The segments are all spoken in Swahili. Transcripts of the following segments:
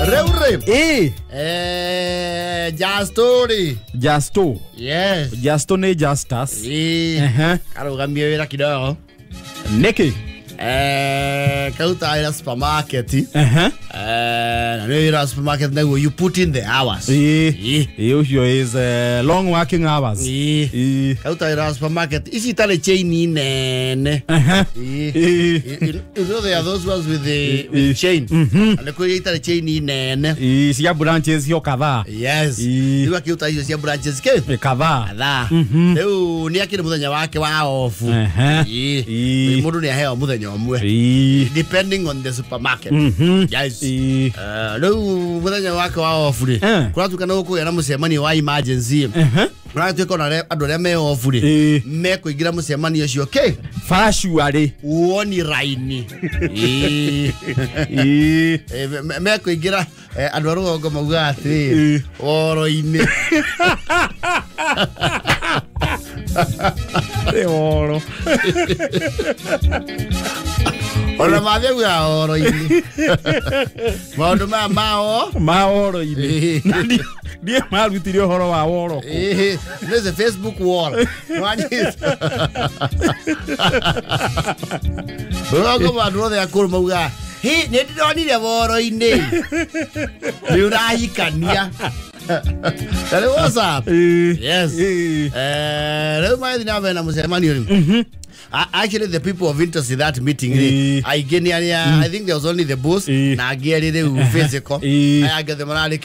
Reure. Jastori. Jasto. Yes. Jasto ne Justus. Karo gambia wira kidogo. Neki. Kauta ila supermarket. Na ila supermarket na you put in the hours. Usual is long working hours. Kauta ila supermarket. Isi tale chain in nene. You know there are those ones with the chain. And the koi tale chain in nene. Siya branches yo kadhaa. Yes. Iwa kiuta hiyo siya branches ke? Kadhaa. Leo ni akina muthenya wake wa off. Mundu ni aheo muthenya omwe. Depending on the supermarket. Yes. Leo muthenya wake wa off ri. Kuna tukana uko yana musemani wa emergency. Kuna tuko na adore me off ri. Me kuigira musemani ucio ke? Fashuare. Uoni raini. Me kuigira adore go magati. Oro-ini. Oro. Ora madhe ya oro-ini. Maundu ma oro-ini. Die marutirio horo wa oro. There's a Facebook wall. Rogo madro ya kurmuga. He nedoni le oro-ini. Liurahikania. What's up? Yes. Actually, the people of interest in that meeting, I think there was only the boss. Na geri the physical. I get the Marari.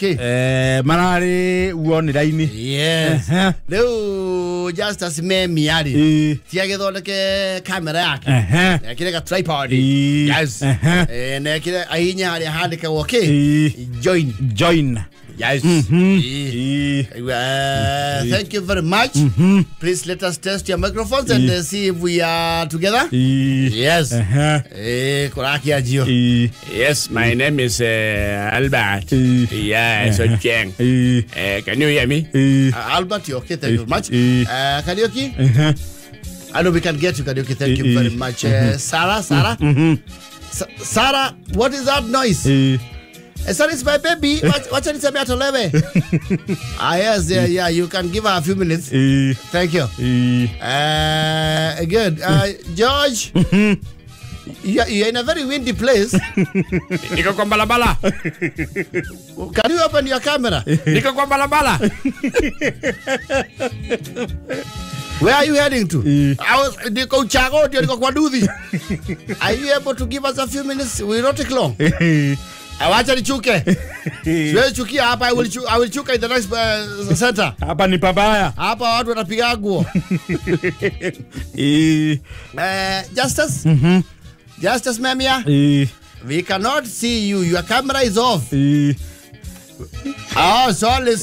Marari won raini. Yes. No, just as me miari. Tiaget on the camera. I get a tripod. Yes. And I get a handicap. Okay. Join. Yes. Thank you very much. Please let us test your microphones and see if we are together. Yes. Yes, my name is Albert. Yes, Cheng. Can you hear me? Albert, you okay? Thank you very much. Karaoke? I know we can get you karaoke. Thank you very much. Sarah? Sarah, what is that noise? Sorry, it's my baby. What's it about to live? Yes, yeah, you can give her a few minutes. Thank you. Good. George, you're in a very windy place. Niko kwa balabala. Can you open your camera? Niko kwa balabala. Where are you heading to? Niko Chago, niko kwa Duthi. Are you able to give us a few minutes? We don't take long. Awacha nichuke. Siwezi chukia hapa. I will chuka in the next center. Hapa ni pabaya. Hapa watu wanapiga guo. Justus? Justus Memia? We cannot see you. Your camera is off. Oh, sorry.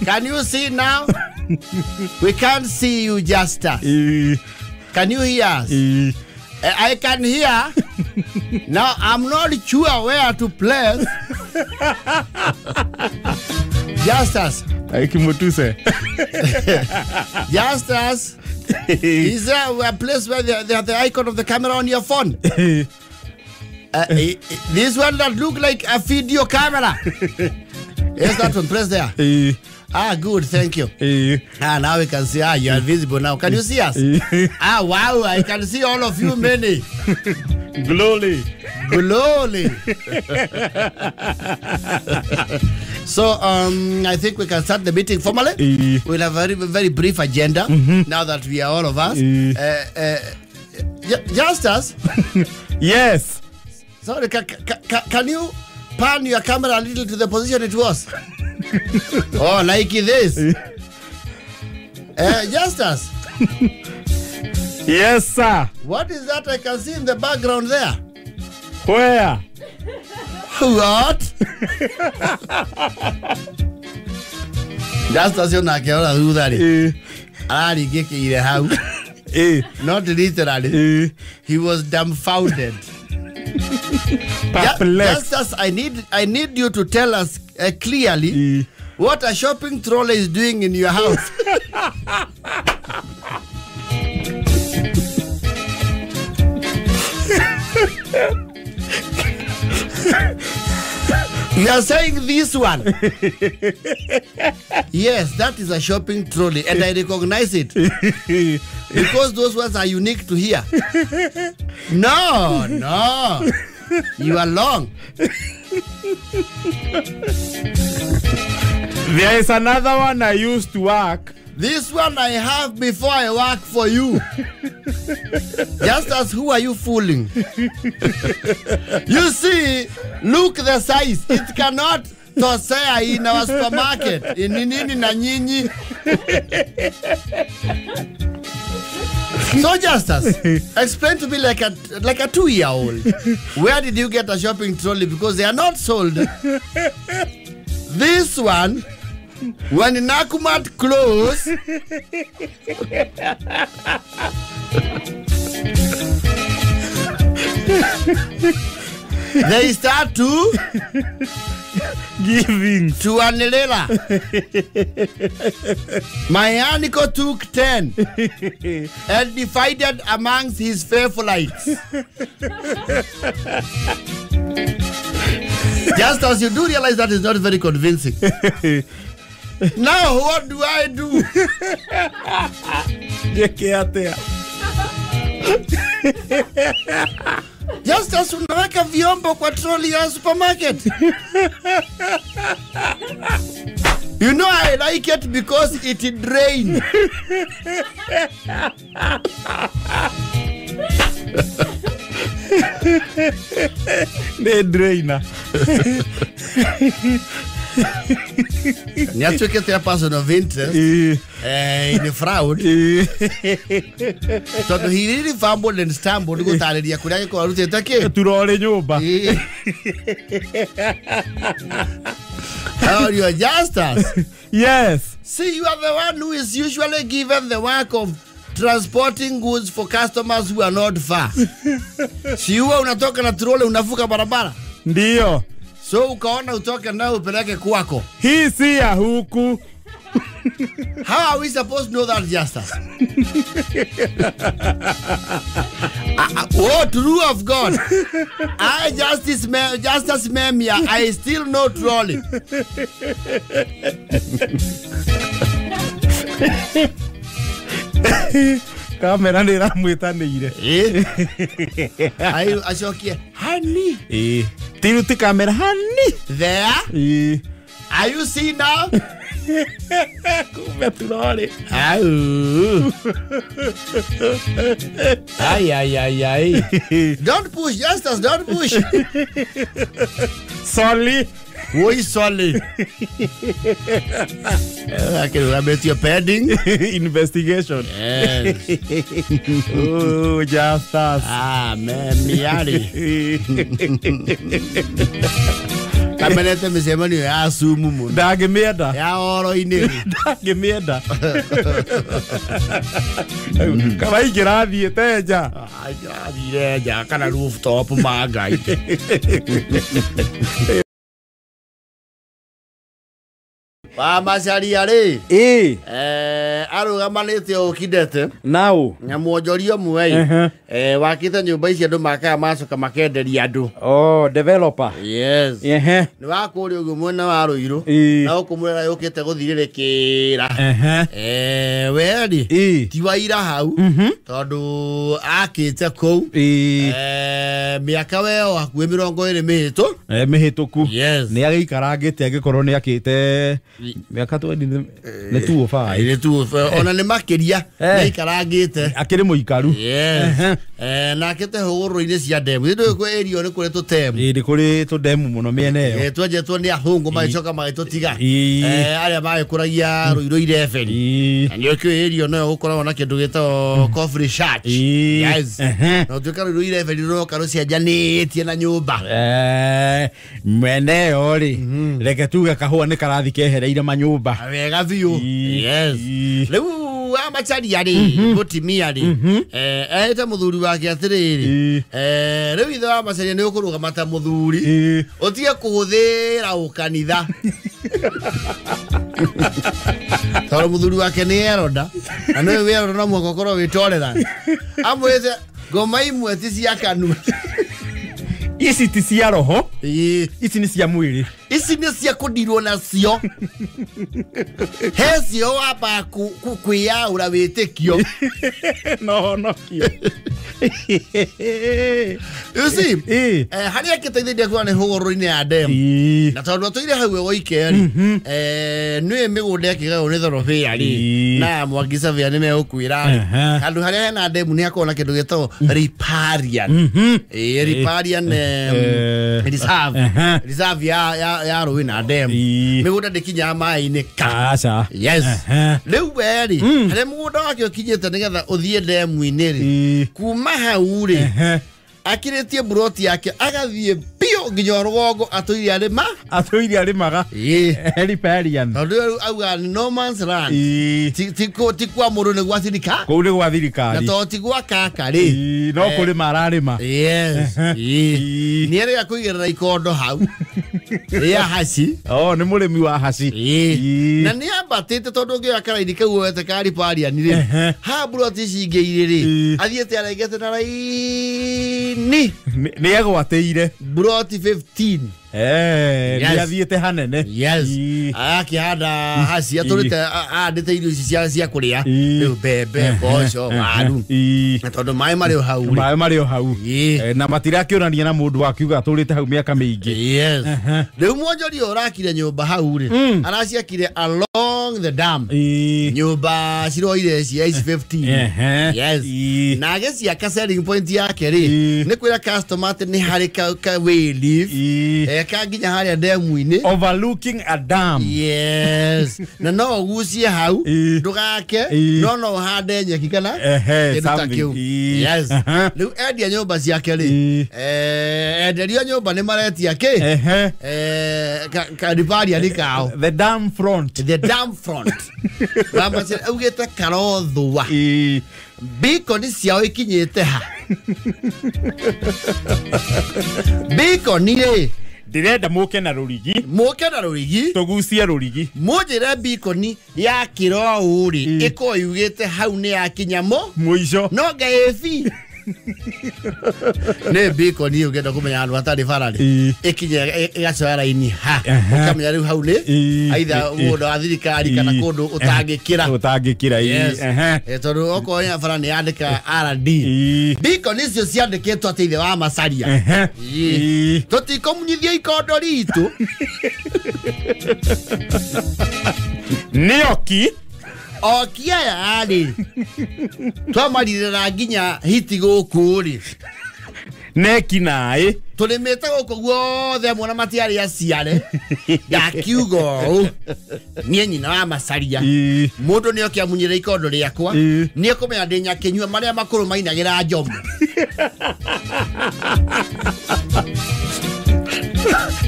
Can you see now? We can't see you, Justus. Can you hear us? I can hear. Now I'm not sure where to place. Justus. Justus. Is there a place where they have the icon of the camera on your phone? This one that look like a video camera. Yes, that one. Press there. Good, thank you. Now we can see. You are visible now. Can you see us? Wow, I can see all of you many. Glowly. So, I think we can start the meeting formally. We'll have a very, very brief agenda now that we are all of us. Justus? Yes. Sorry, can you pan your camera a little to the position it was? Oh, like this. Justus. Yes, sir. What is that I can see in the background there? Where? What? Justus, you're not going to do that. Not literally. He was dumbfounded. Justus, I need you to tell us clearly what a shopping trolley is doing in your house. You are saying this one? Yes, that is a shopping trolley, and I recognize it because those ones are unique to here. No, you are long. There is another one I used to work. This one I have before I work for you. Just as who are you fooling? You see, look the size. It cannot tosea in our supermarket. Nini na nyinyi. So Justus, explain to me like a 2-year-old. Where did you get a shopping trolley? Because they are not sold. This one, when Nakumat close, they start to giving to Anelela. My Aniko took 10 and divided amongst his faithfulites. Just as you do realize that is not very convincing. Now what do I do? Just as unaweka vyombo kwa trolley ya supermarket. You know I like it because it drains. The drainer. Jag tycker att det är person of interest in the fraud. Så du hiri fumble and stumble go tale dia kuria ko arute take. Turore nyumba. Oh, you are Justus. Yes. See, you are the one who is usually given the work of transporting goods for customers who are not far. Si huwa unatoka na trolley unavuka barabara. Ndio. So ukaona utoke na upeleke kwako. Hii si ya huku. How are we supposed to know that, Justus? Oh, true of God. I Justus Memia, I still know trolley. Kamera nira mwitanire. Ayo ashokia, honey. Tiruti kamera honey. There? Are you seeing now? Kumbe turore. Ay. Don't push, Justus, don't push. Sorry. Oi, sorry. I can remember your padding. Investigation. Yes. Oh, Justus. Man, miari. Kamelete msemani ya sumu mu. Dagemeda. Ya oro ine. Dagemeda. Kama ikirathie teja. Ikirathie kana rooftop magai. Macari arĩ arũgamanĩte ũkindete nao nyamwonjoria mwei wakĩte nyũmba ici andũ makaga macoka makenderia andũ. Oh, developer. Yes. Nĩ wakũrĩa ũguo mwena wa Rũirũ na ũkũmwĩra yũkĩte gũthirĩrĩkĩra werĩ ti wa ira hau tondũ akĩte kũu mĩaka weo hakuhĩ 20 mĩhĩtũku. Yes. Nĩ agĩikarangĩte angĩkorwo nĩ akĩte miaka 20 nĩ 205 ona nĩ makĩria nĩ ikarangĩte akĩrĩ mũikaru. Yes. Na akĩte hũgũrũrũ-inĩ cia ndemu ndũ kwĩ area nĩ kũrĩ tũtemu nĩ kũrĩ tũndemu mũno mĩena ĩyo twenjetwo nĩ ahũngũ magĩcoka magĩtũtiga arĩa magĩkũragia Rũirũ ireberi na nĩ ũkĩũĩ area no gũkoragwo na kĩndũ gĩtagwo coffee church. Yes. Na ũtuĩka Rũirũ ireberi rũroka rũcenjanĩtie na nyũmba mwena ĩyo rĩ reke tuge kahũa nĩ karathi kehereire manyũmba wega biũ. Yes. Rĩu Macari arĩ mũtimia rĩ ete mũthuri wake atĩrĩrĩ rĩu ithe wa Macari nĩ ũkũrũgama ta mũthuri ũtige kũhũthĩra ũkanitha tondũ mũthuri wake nĩ eroda na nĩ wĩroda no mũhaka ũkorwo wĩ tolerant. Amwĩte ngoma imwe ti cia kanua. Ici ti cia roho, ici nĩ cia mwĩrĩ. ici nĩ cia kũndirwo nacio hecio wamba kwĩyaũra wĩtĩkio no kio you see harĩa kĩteithĩtie kuona nĩ hũgũrũrũ-inĩ ya ndemu na tondũ tũire hau woike-rĩ nĩwe mĩgũnda ĩkĩgaywo nĩ thorobia rĩ na Mwangi Savia nĩ megũkwĩra handũ harĩa hena ndemu nĩ hakorwo na kĩndũ gĩtagwo riparian riparian reserve ya rũĩ na ndemu mĩgũnda ndĩkinyaga maĩ-inĩ aca yes rĩu we-rĩ harĩa mũgũnda wake ũkinyĩte nĩgetha ũthiĩ ndemu-inĩ-rĩ kuma hau-rĩ akirĩtie buroti yake agathiĩ bio nginya rũgongo atũire arĩmaga riparian tondũ auga no man's land ti kwa mũndũ nĩ gwa thirikari kũu nĩ gwa thirikari na to ti gwa kaka-rĩ no kũrĩma ararĩma yes nĩ erĩga kũigĩrĩra ikondo hau rĩa haci nĩ mũrĩmi wa haci na nĩ ambatĩte tondũ ũngĩoya karaini kau wete ka riparian-rĩ ha buroti ici ingĩ irĩ-rĩ athiĩte araigĩte na raini nĩ egwatĩire buroti 15 nĩ athiĩte hanene yes akĩhanda haci atũrĩte ahandĩte irio ici cia kũrĩa rĩu mbembe mboco waru na tondũ maĩ marĩ o hau na matirakĩonania na mũndũ wakiuga atũrĩte hau mĩaka mĩingĩ yes rĩu mwonjoria ũrakire nyũmba hau-rĩ araciakire along the dam nyũmba ciroire cia ici 15 yes na agĩciaka selling point yake-rĩ nĩ kwĩra customer atĩ nĩ harĩ ka waylive kanginya harĩa ndemu-inĩ overlooking a dam yes na no ũgucie hau ndũgake no ũhande nyeki kana kĩndũ ta kĩu yes rĩu endia nyũmba ciake-rĩ enderio nyũmba nĩ maretia kĩ kariparian kao the dam front ramacira augĩte karothwa bikoni ciao ikinyĩte ha bikoni-rĩ ndirenda mũke na rũrigi tũgucie rũrigi mũnjĩre bikoni ya kĩro ũũ-rĩ ĩkorwo yugĩte hau nĩ yakinya mũico no ngaĩbi nĩ bikoni ũngĩenda kũmenya handũ hatarĩ bara-rĩ ĩkinye ĩgacoya raini ha ũkamenya rĩu hau nĩ aitha mũndũ wa thirikari kana kũndũ ũtangĩkĩra tondũ okorwo ĩna bara nĩ yandĩka RD bikoni icio ciandĩkĩtwo atĩ ithe wa Macharia tũtikũmunyithia ikondo ritũ nĩoki aya-rĩ twamarĩrĩra nginya hiti gũkũ-rĩ neki naĩ tũrĩmĩte gũkũ guothe muona matiarĩ aciare yakiuga ũũ niĩ nyina wa Macharia mũndũ nĩoke amunyĩre ikondo rĩakwa nĩ ekũmenya ndĩ nyakĩnyua marĩa makũrũ mainagĩra njomu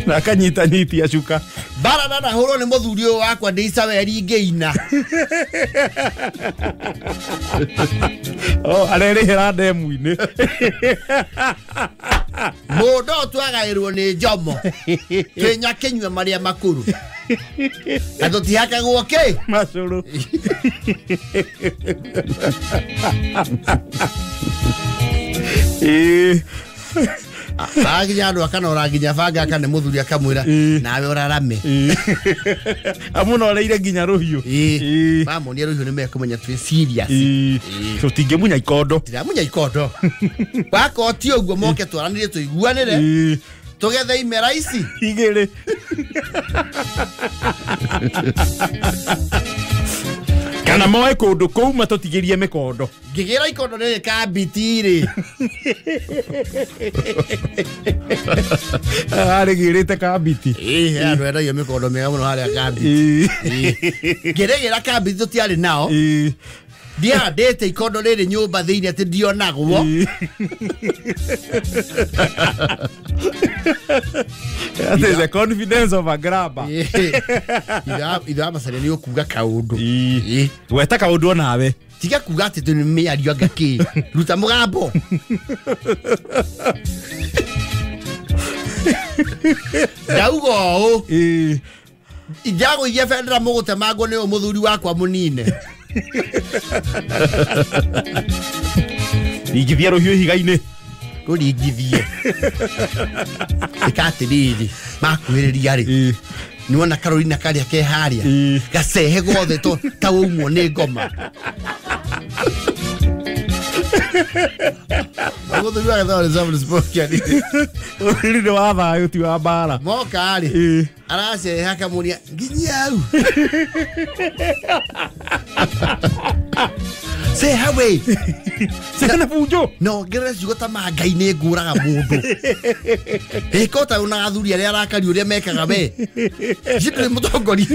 na akanyitanyitia cuka bara na hũrwo nĩ mũthuri ũyũ wakwa ndĩ icaweri ngĩina arerĩhĩra ndemu-inĩ mũndũ twagaĩrwo nĩ njomo twĩ nyakĩnyua marĩa makũrũ na tũtihakagwo kĩ macũrũ aginya andũ akanora nginya banga akane mũthuri akamwĩra nawe ũrarame amunoreire nginya rũhiũ bamonia rũhiũ nĩ mekũmenya twĩ serious tũtingĩmunya ikondo tiramunya ikondo wakoti ũguo moke twaranĩrie tũiguanĩre tũgethe imera ici igĩrĩ kana moe kũndũ kũu matũtigĩrie mĩkondo ngĩgĩra ikondo nĩrĩ kabiti-rĩ arĩgĩrĩte kabiti andũ endagia mĩkondo mĩega mũno harĩa kabiti ngĩrĩgĩra kabiti tũtiarĩ nao ndiandĩte ikondo rĩrĩ nyũmba thĩinĩ atĩ ndionagwo that is the confidence of a grabber ithe wa Macharia nĩ ũkuga kaũndũ gweta kaũndũ onawe tiga kuga atĩ tũ nĩ mĩario anga kĩ ruta mũgambo ndauga ũũ njagũithia bendera mũgũtemangwo nĩ mũthuri wakwa mũnine ingĩthia rũhiũ ihiga-inĩ Kuri githie. Ikatiriri. Makwiriria ri. Niwona Carolina karia ke haria. Gacehe gothe to ta umwo ni ngoma. Agora tu vai dar exame spoke ali. Ele não vai, eu tive a bala. Moca ali. Arase haka muria. Ginyau. Say highway. Say na fujo. No, geres jugota magai ne guraga mundu. Kota una athuri aria arakari uria mekaga we. Jipre mutongori.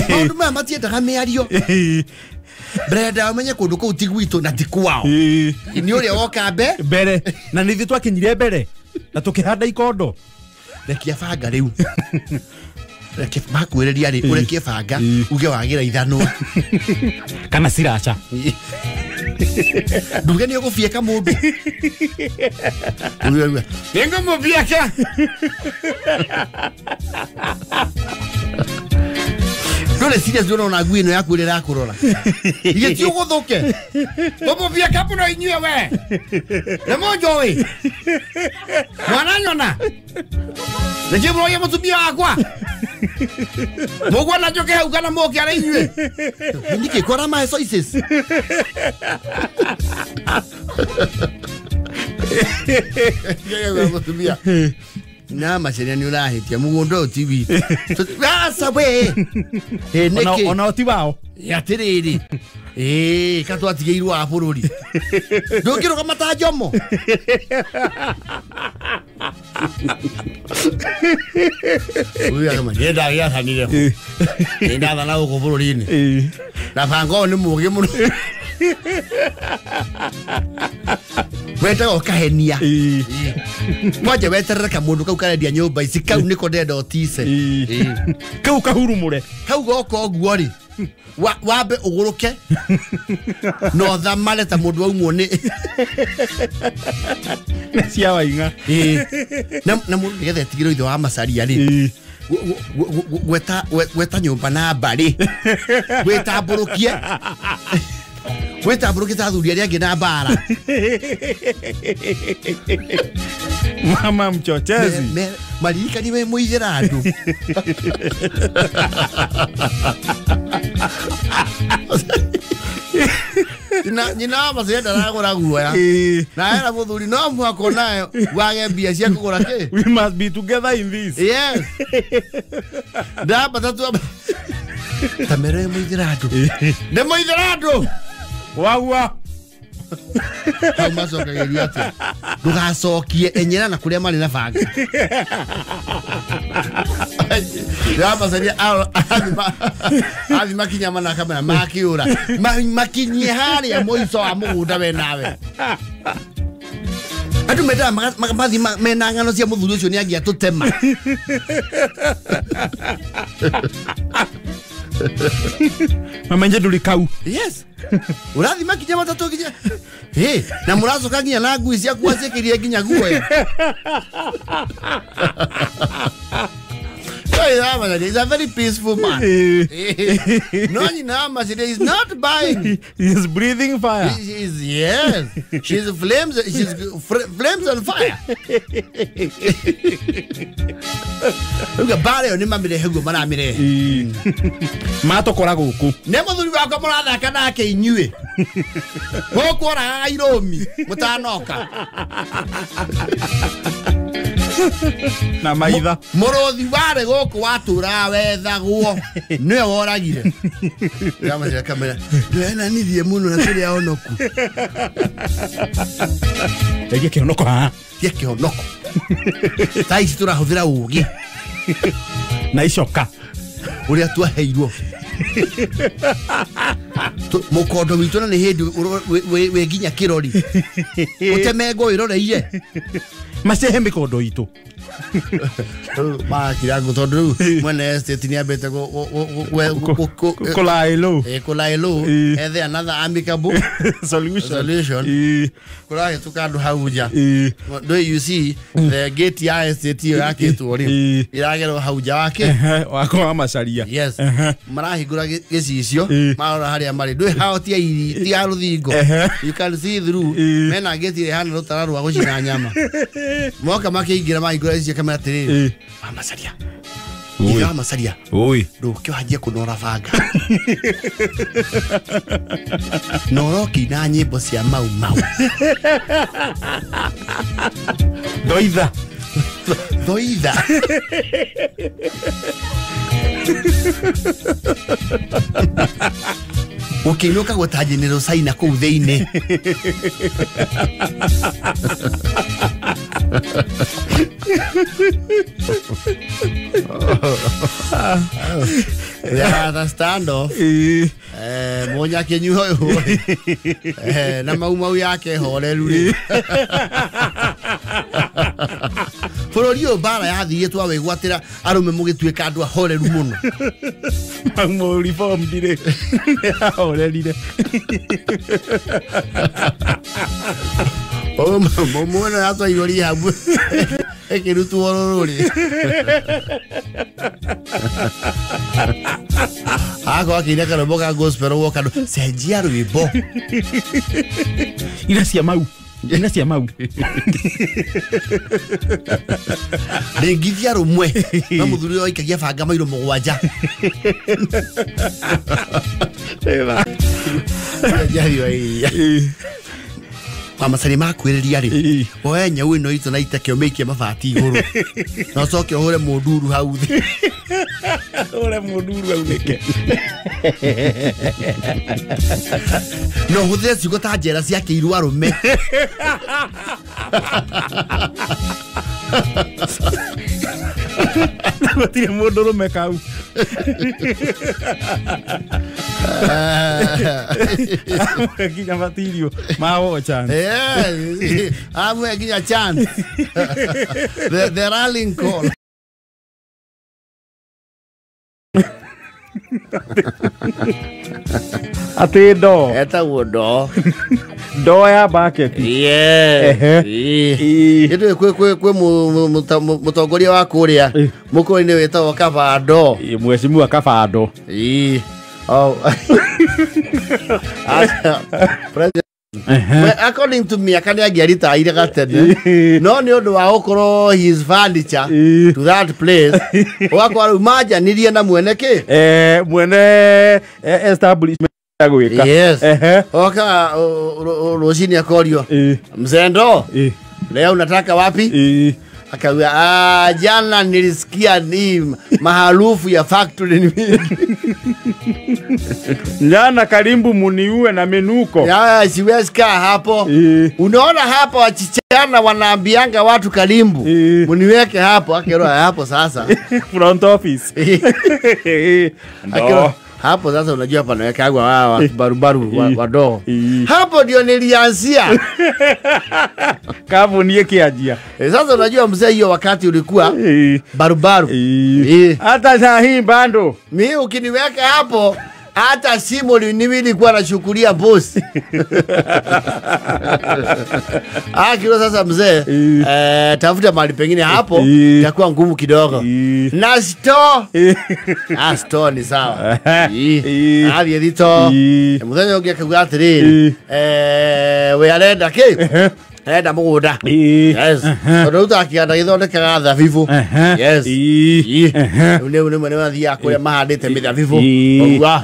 Maundu maya matiendaga mĩario. Brenda umenye kundu kuu ti gwitu na ti kwao. Ni uria woka mbere na nithi twakinyire mbere na tukihanda ikondo. Rekia banga riu. Rekia makwiriria ri urekie banga uge wagira ithanwa. Kana siracha. Nduge ni ugufieka mundu. Nengo mubiaka. Dole serious dono na gwino yaku ire rakurora. Ige ti uguthuke. Tomo bia kapu no inyue we. Nemo joy. Mwana nyona. Leje bro ya mutubia akwa. Mogwa na joke ugana moki ara inyue. Ndike kora ma soices. Ya mutubia. Na macenya ni urahitia mugundo TV. Asa we. Neki. Ona oti wao. Yatiriri. Katu atigeirwo a bururi. Ndukiro kama ta jomo. Uya kama yenda ya hanire. Yenda na uko bururi ni. Na fango ni mugi muno. Weta okahenia. Moja weterera kamundu kau karendia nyumba ici kau niko ndenda otise. Kau kahurumure. Kau goko guori. Wabe uguruke. No thamale ta mundu aumwo ni. Cia wainga. Na mundu gethe tigiro ithe wa macaria ri. Weta nyumba na mbari. Weta burukie. Weta burukie ta thuri aria ngi na mbara. Mama mchochezi. Marika ni muithira andu. Nina masenda ragura guoya. Na era muthuri no mwako nayo wage mbia cia kugura ki. We must be together in this. Yes. Da batatu. Tamere muithira andu. Ne muithira andu. Wawa. Hau macokageria atia ndugacokie enyera na kuria mari na banga macaria athi makinya mana kamera makiura makinyie haria muico wa mugunda we nawe andu menda mathi mena ng'ano cia muthuri ucio ni angia tutema Mamenje nduri kau. Yes. Urathi makinya matatu kinya. Na muracoka nginya na ngui cia kwacikirie nginya guoya. He's a very peaceful man. No, he's not buying. He's breathing fire. Yes. She's flames on fire. Uga bare oni mamire hego mana mire. Mato kora guku. Ne muthuri wako murathaka nake inyue. Gukora iromi mutanoka. Na maitha muruthi ware guku watura wethagwo niwe woragire kama kamera ndena nithie muno na tiri aonoku ege kionoko ha ye kionoko tai turahuthira ugi na icoka uria twaheirwo mukondo witu na ni hindi we ginya kirori utemengo iroreire macehe mikondo itu ma kirango tondu mwene estate ni abete kulailo ethe another amicable solution kula tukando hauja do you see the gate ya estate yake tuori iragero hauja wake wako amacaria yes marahingura gicicio marora hari haria mari ndwe hautia iri ti aruthingo you can see through mena getire hana rutara rwa gucina nyama moka makiingira maigura icio kamera tiriri amacaria Iya masaria. Oi. Ndo kiwajia kunora banga. Noroki na nyimbo cia mau mau. Doida. Doida. Ukiinuka gutajiniro saina kuu thiini. Yeah, the standoff. Monya kenyu hoyo. Na mau yake horeru ri. Bururi o bara yathire twawe gwatira arume mugituika andu ahoreru muno. Mau reform dire. Horerire. Mwana yatwa igori habu. Ekirutu ororori. Ako akina kana boka gospel woka do sejia ruibo. Ina cia mau. Ina cia mau. Ngithia rumwe. Na muthuri oikagia banga mairo mugwanja. Eva. Jari wai. Amasari makwiriria ri oe nyau ino itu na itakio meikie mabati iguru no coke hore munduru hau thi hore munduru hau nike no huthire ciugo ta njera cia kiiru arume gutire mundu rume kau Ginya material mau chance. Yeah, I'm getting a chance. The rallying call. Ate do. Eta wodo. Do ya bucket. Yeah. Yetu kwe mutongoria wa kuria. Muko ni wetagwo Kabando. Mheshimiwa Kabando. Oh. President. According to me, I can't get it. I can't. No, no, his furniture to that place. Wako imagine nidia na mweneke. Mwene establishment. Yes. Oka Rosini akorio. Mzendo. Leo unataka wapi? Akawia jana nilisikia ni maharufu ya factory ni jana karibu muniue na menuko. Ya siwezi kaa hapo. Unaona hapo wachichana wanaambianga watu karibu. Muniweke hapo akero hapo sasa. Front office. Akero hapo sasa unajua hapa naweka agwa wao barubaru wadogo. Hapo ndio nilianzia. Kavu nie kiajia. Sasa unajua mzee hiyo wakati ulikuwa barubaru. Hata saa hii bando. Mimi ukiniweka hapo hata simu nilikuwa nashukulia boss. Kilo sasa mzee tafuta mahali pengine hapo itakuwa ngumu kidogo. Na store. Store ni sawa. Hadi edito. Mzee yogia kwa atiri. We arenda ki? Enda muguda. Yes. Ndo utakianda githondeka gatha vivu. Yes. Une mane wathia kuria mahandite mithabibu. Ogwa.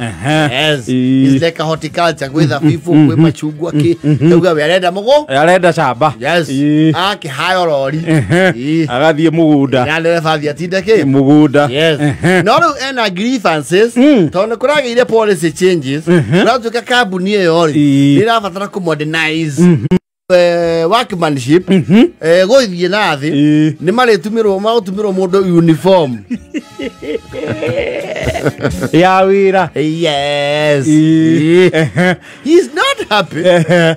Yes. Is like a horticulture gwitha vivu kwi machungwa ki. Uga we arenda mugu? Arenda shamba. Yes. Aki hayo rori. Agathie muguda. Yale fathi atinde ki? Muguda. Yes. No ena grievances. Tondu kuragire policy changes. Natuka kambuni iyo ri. Nirabatara ku modernize. Workmanship goithie na thi ni maritumirwo mundu uniform ya wira. Yes. He's not happy.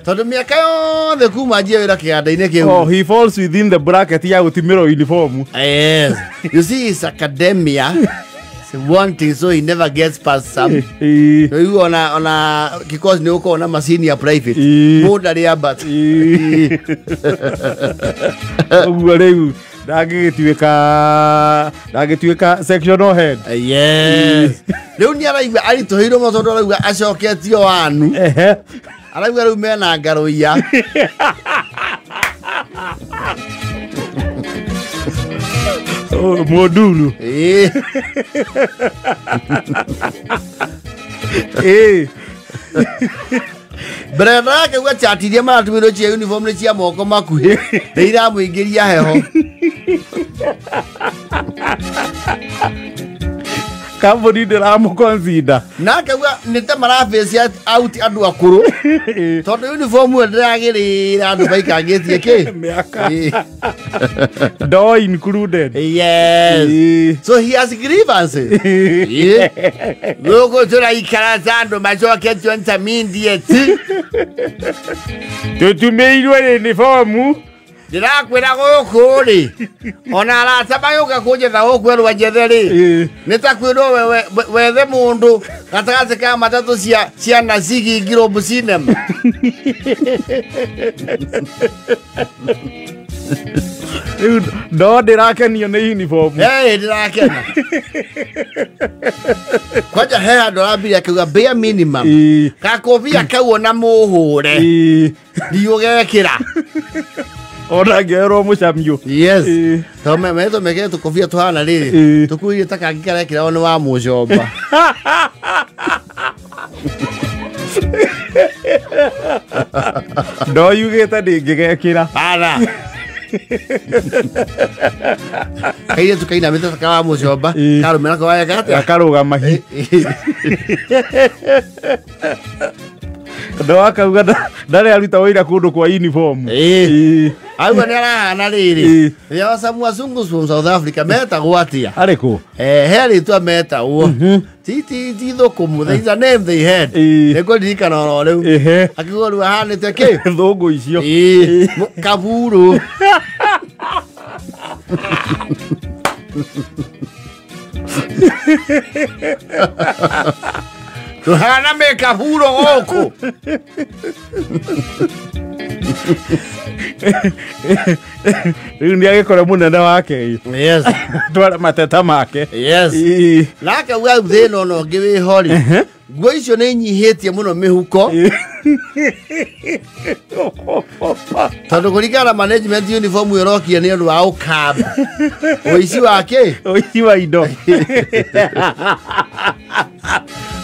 Tondu miaka yothe kuma njie wira kianda-ini kiu. Oh, he falls within the bracket ya gutimirwo uniform. Yes. You see, his academia wanting, so he never gets past some. You on because ni uko na machine ya private. Muda ria but. Ogureu ndagituika sectional head. Yes. Leo ni araigua aritohiro motondo araigua acoketio wanu. Araigua riu mena ngaruia. Modulu. Brenda ke gwa chatirie maratumiro cia uniform ni cia moko makuhi. Ndeira muingiria heho. Kambuni ndiramu consider. Na kagwa nite maraface out andu akuru. Tondu uniform ndiragirira andu baikangitie ki? Miaka. Do included. Yes. So he has grievances. Yeah. Logo tura ikarazando majoketio intermediate. Tutumeirwe uniform. Ndirakwira guku ri ona arata bayuka kunjetha gukwerwa njetheri nitakwirwo wethe mundu gatagati ka matatu cia Nasigi Globe Cinema. No ndirakenio ni uniform. Ndirakena. Kwaja he andu arambire akiuga bare minimum gakobia kau na muhure ndiugekira. Ona ngero mucamio. Yes. Tome meto meke tukofia tuhana riri. Tukuire takangikara kira ono wa mucomba. Ndo yugeta ndingigekira. Ana. Kaire tukaina meta takawa mucomba. Karo mena kwa yakate. Akarugama hi. Ndo akauga ndare aruta wira kundu kwa uniform. Aigua ni arahana riri. Ria wasamu wazungu from South Africa meta gwatia. Ariko. Heri tu meta uo. Ti thokumu. There is a name they had. Nego dirikana oro riu. Akiuga riu ahanite ki? Thungu icio. Kaburu. Tuhana me kaburu goko. Riu ni agikora munene wake. Yes. Twara mateta make. Yes. Nake uga thino no ngiwi hori. Nguo icio ni nyihitie muno mihuko. Tondu kurikana management uniform yorokia ni andu wa ukab. Oici wake? Oici wa indo.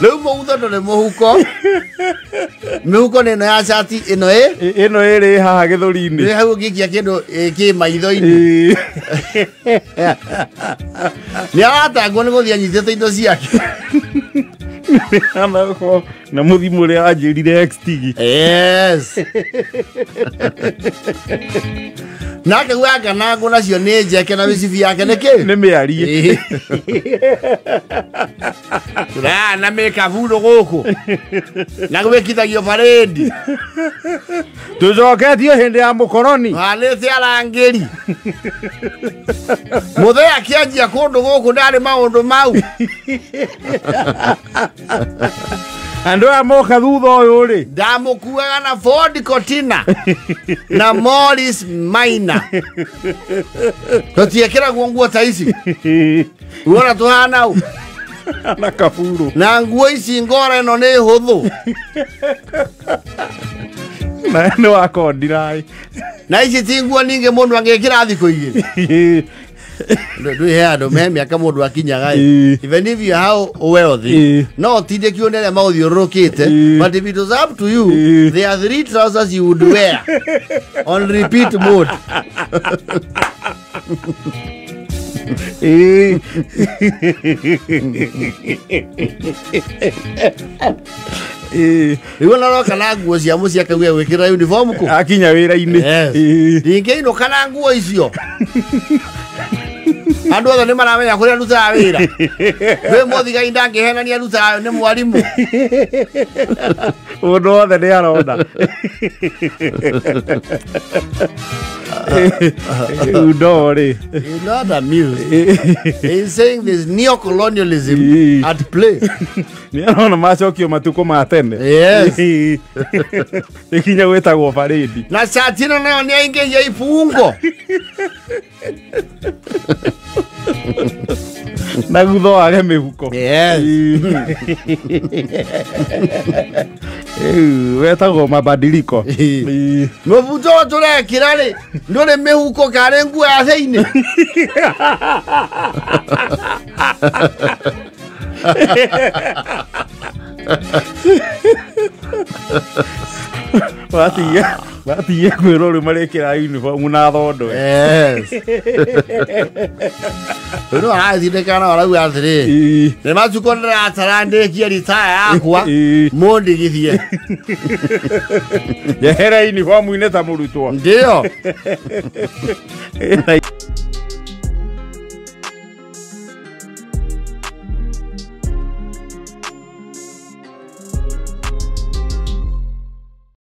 Leu muutho ndore muhuko. Mihuko ni no ya shati ino ino iri haha githuri-ini. Ni hau gikia kindu ki maitho-ini. Ni aratangwo ni guthia nyitete indo ciake. Na muthimu uria anjirire XT. Yes. Nake gwaka na ngona cio ni njeke na micibi yake niki ni miarie. Na meka vudo goko. Na gwikithagio parade. Tuzoketio hindi ya mukoroni. Alete arangeri. Muthe akianjia kundu goko ndari maundu mau. Andu amoka thutha uyu ri ndamukuaga na Ford Cortina na Morris Minor. Tutiekera nguo ta ici. Uona tuhana u na kaburu. Na nguo ici ngora ino ni huthu. Na no akondirai. Na ici ti nguo ninge mundu angekira thiko igiri. Do you hear me miaka mundu akinyaga even if you how wealthy no tinde kionere mauthiurukite but if it was up to you there are 3 trousers you would wear on repeat mode. Iwo na roka na nguo cia muci akawe gwikira uniform ku akinya wira-ini. Dinge ino kana nguo icio. Andu othe ni maramenya kuria ruta wira. We mothiga indangihenania ruta ni mwarimu. Undu othe ni arona. Udori. He's not amused. He's saying there's neo-colonialism at play. Niona macokio matuko matene. Yes. Ikinya gwetagwo parade. Na satino nayo ni ainge ya ifungo. Na gutho wage mihuko. Yes. Wetagwo mabadiliko. Mubuto turekira ri ndure mihuko kare nguo ya theine. Batiye kwiro ri marekira uniform na thondo. Yes. Pero azide kana wala gwa thiri. Ne matukondera atarande kia retire yakwa. Mondi githie. Yehera uniform ine ta murutwo. Ndio.